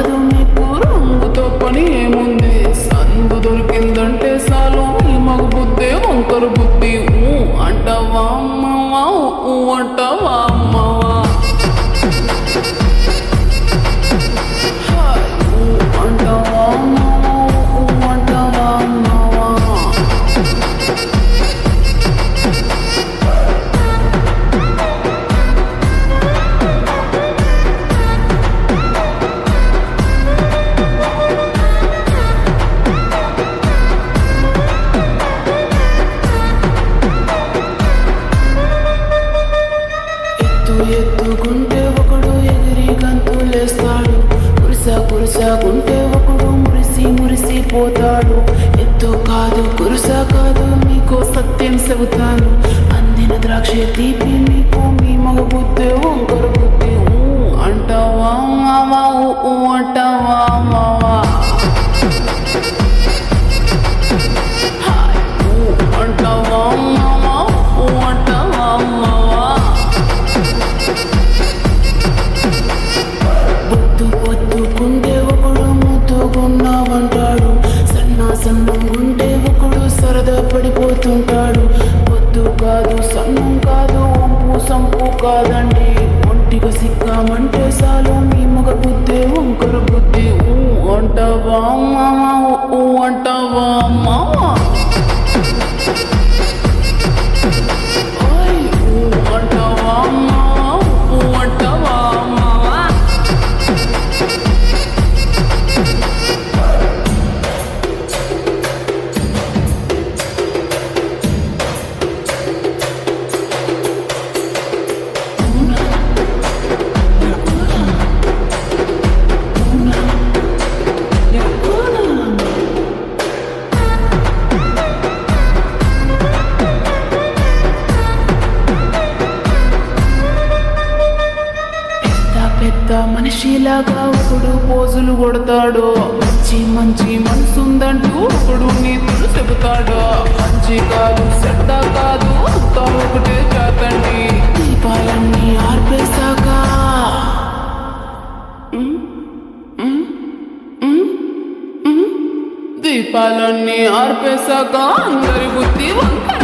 కాదు నీకు రంగుతో పని ఏముంది సందు దొరికిందంటే చాలు నీ మగ బుద్ధి వంకర బుద్ధి అంటావా అమ్మవా అంటావా అమ్మవా అంటావా అమ్మవా అంటావా అమ్మవా ఎత్తుకుంటే ఒకడు ఎగిరి గంతులేస్తాడు కురుసాకుంటే ఒకడు మురిసిపోతాడు ఎత్తు కాదు కురుస కాదు మీకు సత్యం చెబుతాను అందిన ద్రాక్ష తీపి మీకు మీ మగ బుద్ధి వంకర బుద్ధి అంటావా మావా అంటావా మావా అంటావా మావా అంటావా మావా పొద్దుకుంటే ఒకడు ముద్దుకున్నావంటాడు సన్నంగుంటే ఒకడు సరదా పడిపోతుంటాడు పొద్దు కాదు సన్నం కాదు వంపు సంపు కాదండి ఒంటిగా సిక్కామంటే చాలు మీ మగ బుద్ధి వంకర బుద్ధి అంటావా మామా అంటావా మామా అంటావా మామా అంటావా మామా పెద్ద మనిషిలాగా ఒకడు పోజులు కొడతాడు మంచి మనసుందంటూ ఒకడు నీతులు చెబుతాడు మంచి కాదు చెడ్డ కాదు అంతా ఒకటే చేతండి దీపాలన్నీ ఆర్పేశాక దీపాలన్నీ ఆర్పేశాక అందరి బుద్ధి వంక